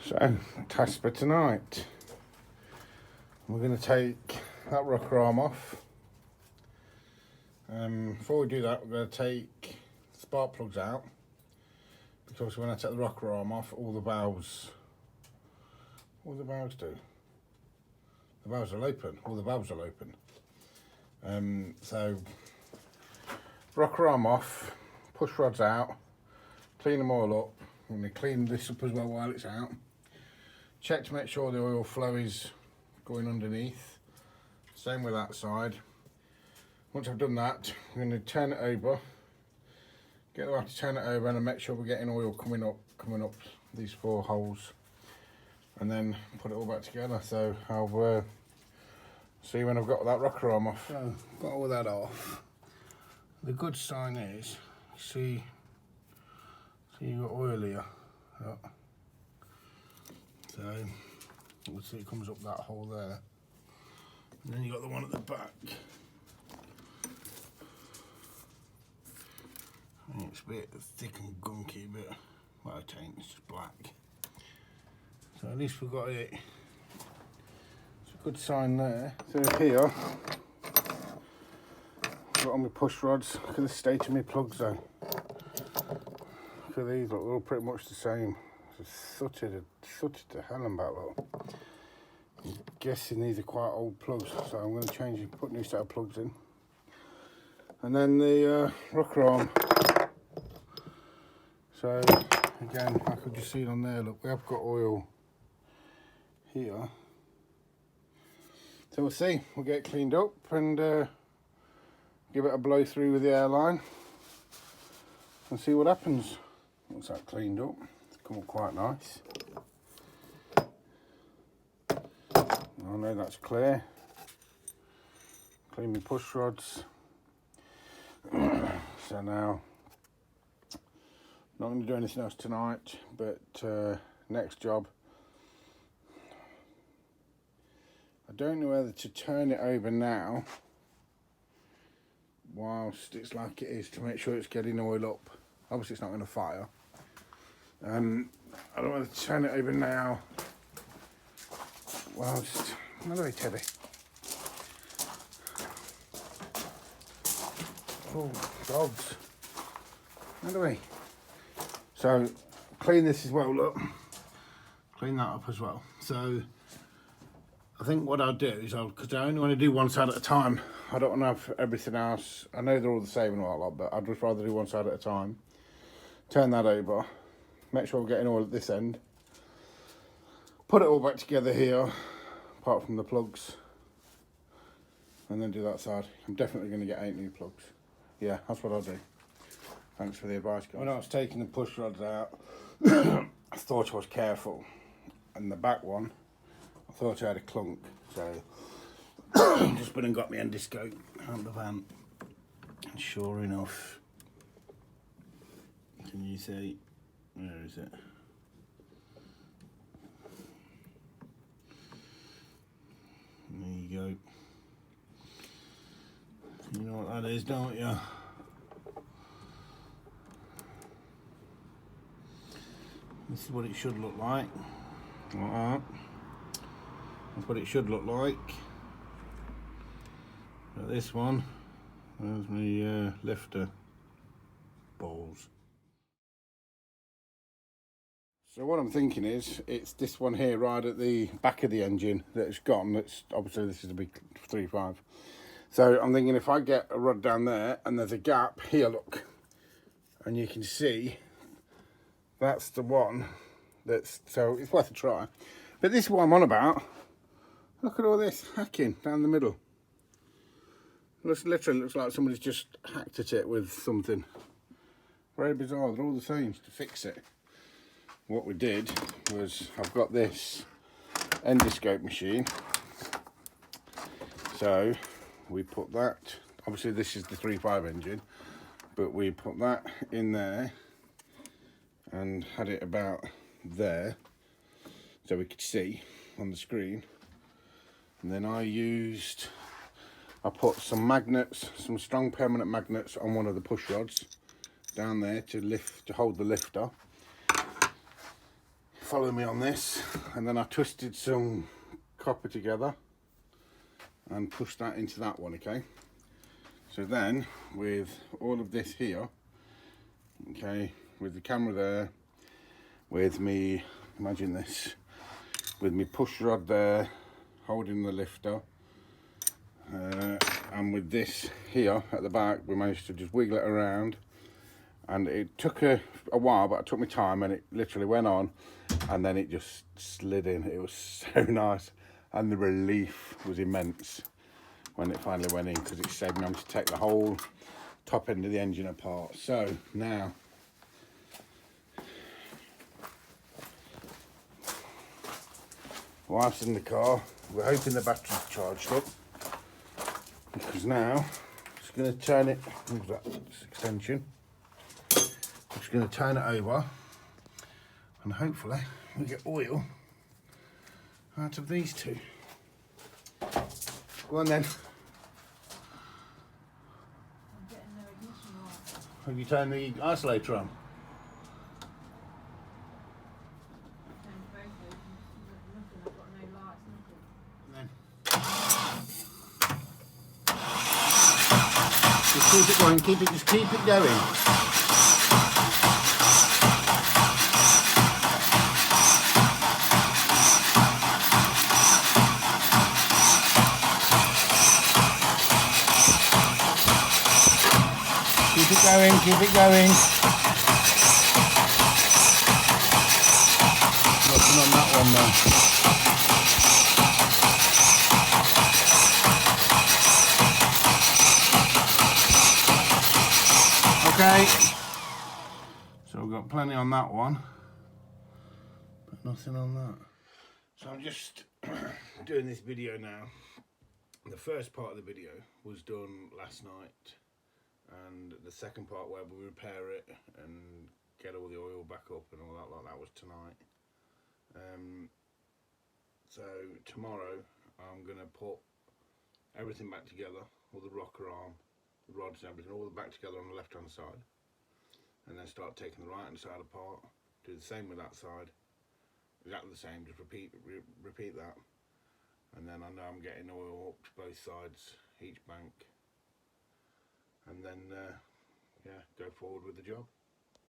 So, task for tonight. We're going to take that rocker arm off. Before we do that, we're going to take spark plugs out, because when I take the rocker arm off, all the valves do? The valves will open. All the valves will open. So, rocker arm off, push rods out, clean them all up. I'm going to clean this up as well while it's out. Check to make sure the oil flow is going underneath. Same with that side. Once I've done that, I'm going to turn it over. Get the water to turn it over and make sure we're getting oil coming up these 4 holes. And then put it all back together. So I'll see when I've got that rocker arm off. So, got all that off. The good sign is, see you've got oil here. Look. So, obviously it comes up that hole there. And then you got the one at the back. It's a bit thick and gunky, but well, it ain't, it's just black. So at least we've got it. It's a good sign there. So here, I've got on my push rods. Look at the state of my plugs though. Look at these, look, they're all pretty much the same. It's sooted to hell and back, look. I'm guessing these are quite old plugs, so I'm going to change and put a new set of plugs in. And then the rocker arm. So again, I could just see it on there, look, we have got oil here. So we'll see, we'll get it cleaned up and give it a blow through with the airline and see what happens. Once that cleaned up, it's come up quite nice. I know that's clear. Clean my push rods. So now, not going to do anything else tonight, but next job, I don't know whether to turn it over now whilst it's like it is, to make sure it's getting oil up. Obviously it's not going to fire. I don't know whether to turn it over now whilst, another Teddy. Oh, dogs. How do we? So, clean this as well, look. Clean that up as well. So, I think what I'll do is, because I only want to do one side at a time. I don't want to have everything else. I know they're all the same and all that lot, but I'd just rather do one side at a time. Turn that over. Make sure we're getting all at this end. Put it all back together here, apart from the plugs. And then do that side. I'm definitely going to get 8 new plugs. Yeah, that's what I'll do. Thanks for the advice, guys. When I was taking the push rods out, I thought I was careful. And the back one, I thought I had a clunk. So, just been and got my endoscope out of the van. And sure enough, can you see, where is it? There you go. You know what that is, don't you? This is what it should look like. Like that. That's what it should look like. But this one, there's my lifter balls. So what I'm thinking is, it's this one here right at the back of the engine that's gone. That's obviously, this is a big 3.5. So I'm thinking if I get a rod down there and there's a gap here, look, and you can see that's the one that's, so it's worth a try. But this is what I'm on about. Look at all this hacking down the middle. Literally looks like somebody's just hacked at it with something. Very bizarre, they're all the same to fix it. What we did was, I've got this endoscope machine. So we put that, obviously this is the 3.5 engine, but we put that in there and had it about there so we could see on the screen. And then I put some magnets, some strong permanent magnets on one of the push rods down there to hold the lifter. follow me on this. And then I twisted some copper together and pushed that into that one, okay? So then, with all of this here, okay, with the camera there, with me, imagine this, with me push rod there, holding the lifter, and with this here at the back, we managed to just wiggle it around. And it took a while, but it took me time, and it literally went on, and then it just slid in. It was so nice, and the relief was immense when it finally went in, because it saved me having to take the whole top end of the engine apart. So now, wife's in the car. We're hoping the battery's charged up, because now just going to turn it with that extension. I'm just going to turn it over, and hopefully we get oil out of these two. Go on then. I'm getting no ignition light. Have you turned the isolator on? Turned both those, nothing. I've got no lights, nothing. Just keep it going, just keep it going. Keep it going, keep it going. Nothing on that one though. Okay. So we've got plenty on that one, but nothing on that. So I'm just doing this video now. The first part of the video was done last night, and the second part where we repair it and get all the oil back up and all that, like that, was tonight. So tomorrow I'm going to put everything back together, all the rocker arm, the rods and everything, all back together on the left hand side, and then start taking the right hand side apart, do the same with that side, exactly the same, just repeat that, and then I know I'm getting oil up to both sides, each bank, and then yeah, go forward with the job.